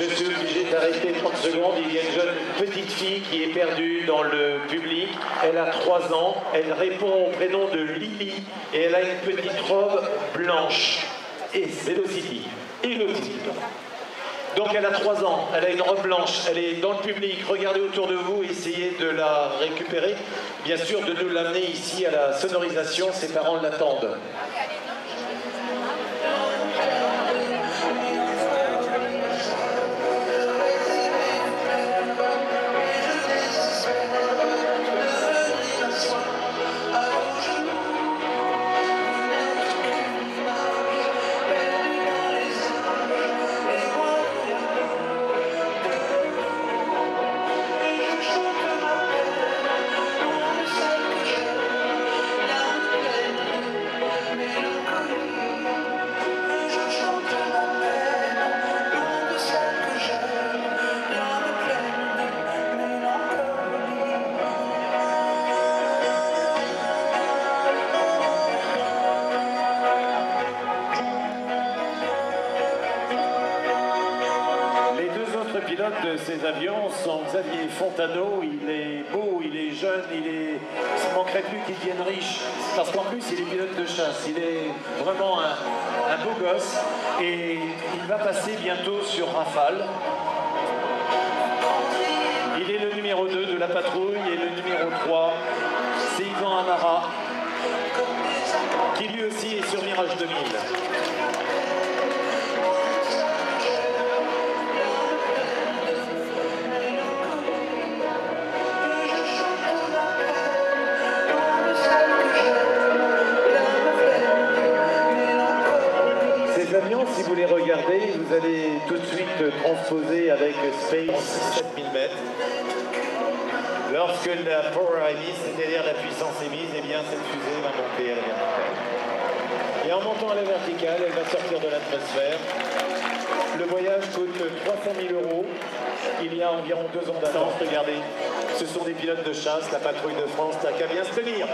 Je suis obligé d'arrêter 30 secondes. Il y a une jeune petite fille qui est perdue dans le public. Elle a 3 ans. Elle répond au prénom de Lily et elle a une petite robe blanche. Et Velocity. Elodie. Donc elle a 3 ans, elle a une robe blanche, elle est dans le public. Regardez autour de vous, essayez de la récupérer. Bien sûr, de nous l'amener ici à la sonorisation, ses parents l'attendent. De ces avions sont Xavier Fontano. Il est beau, il est jeune, il ne manquerait plus qu'il devienne riche, parce qu'en plus il est pilote de chasse, il est vraiment un beau gosse et il va passer bientôt sur Rafale. Il est le numéro 2 de la patrouille et le numéro 3 c'est Yvan Amara qui lui aussi est sur Mirage 2000. Si vous les regardez, vous allez tout de suite transposer avec Space 7000 mètres. Lorsque la power est mise, c'est-à-dire la puissance est mise, et bien cette fusée va monter à la verticale. Et en montant à la verticale, elle va sortir de l'atmosphère. Le voyage coûte 300 000 €. Il y a environ 2 ans d'attente. Regardez, ce sont des pilotes de chasse. La patrouille de France n'a qu'à bien se tenir.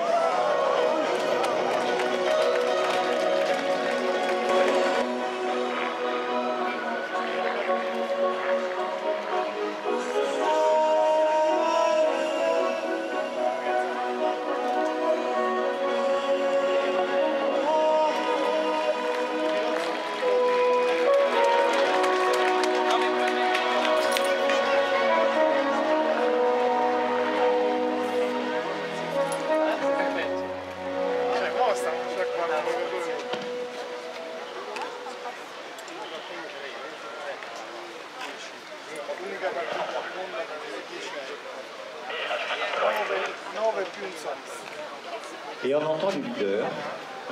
Et on entend le leader,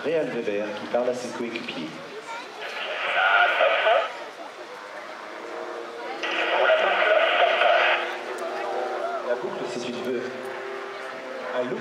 Réal Weber, qui parle à ses coéquipiers. La boucle, c'est une veuve. Un loup.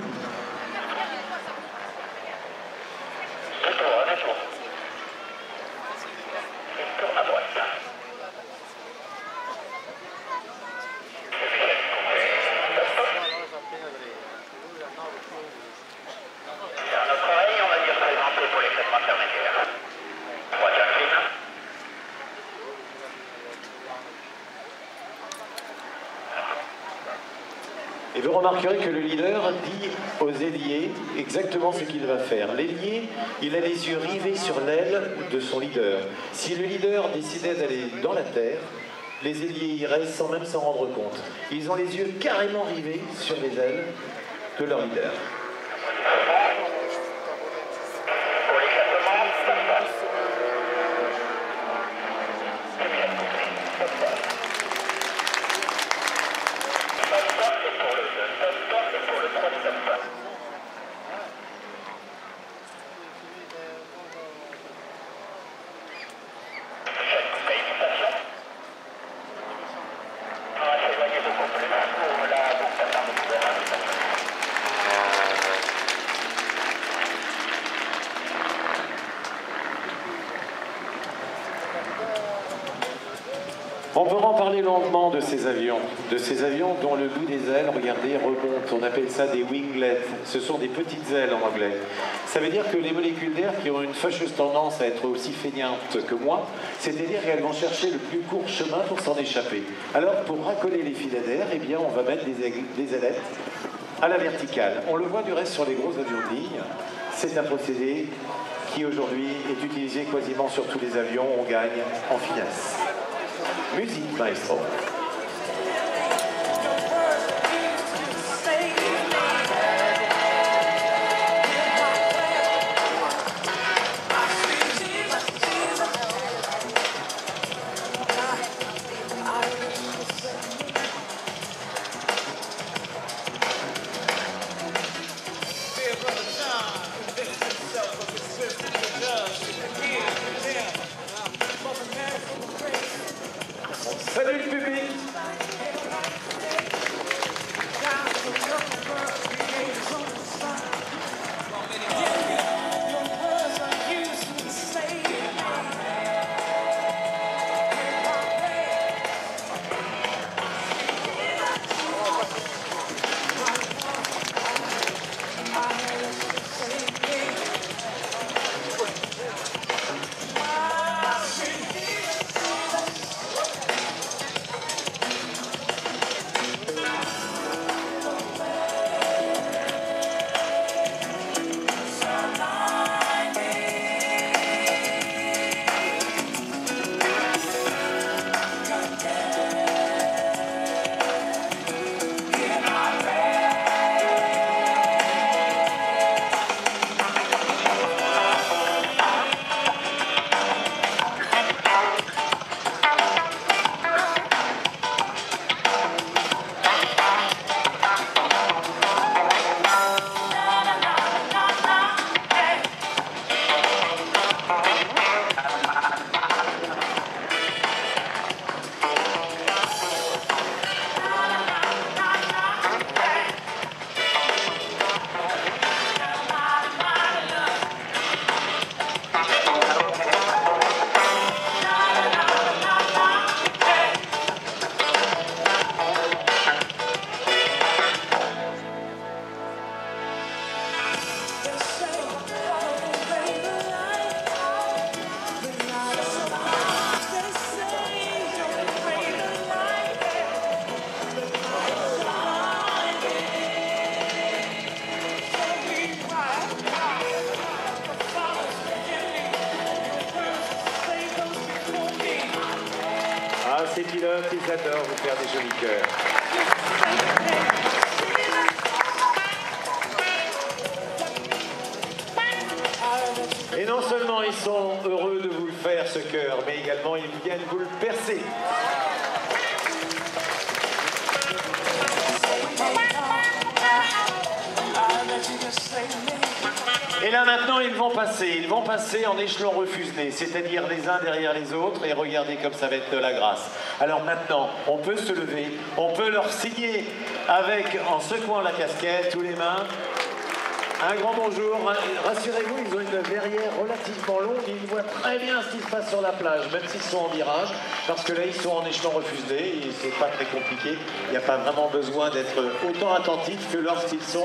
Et vous remarquerez que le leader dit aux ailiers exactement ce qu'il va faire. L'ailier, il a les yeux rivés sur l'aile de son leader. Si le leader décidait d'aller dans la terre, les ailiers y restent sans même s'en rendre compte. Ils ont les yeux carrément rivés sur les ailes de leur leader. On peut en parler longuement de ces avions dont le bout des ailes, regardez, remonte. On appelle ça des winglets. Ce sont des petites ailes en anglais. Ça veut dire que les molécules d'air qui ont une fâcheuse tendance à être aussi feignantes que moi, c'est-à-dire qu'elles vont chercher le plus court chemin pour s'en échapper. Alors, pour racoler les filets d'air, eh bien, on va mettre des ailettes à la verticale. On le voit du reste sur les gros avions de ligne. C'est un procédé qui aujourd'hui est utilisé quasiment sur tous les avions. On gagne en finesse. Musique, maestro. Salut le public! Ah, ces pilotes, ils adorent vous faire des jolis cœurs. Et non seulement ils sont heureux de vous le faire, ce cœur, mais également ils viennent vous le percer. Et là maintenant ils vont passer en échelon refuselé, c'est-à-dire les uns derrière les autres, et regardez comme ça va être de la grâce. Alors maintenant, on peut se lever, on peut leur signer en secouant la casquette ou les mains. Un grand bonjour. Rassurez-vous, ils ont une verrière relativement longue et ils voient très bien ce qui se passe sur la plage, même s'ils sont en virage, parce que là, ils sont en échelon refuselé et c'est pas très compliqué. Il n'y a pas vraiment besoin d'être autant attentif que lorsqu'ils sont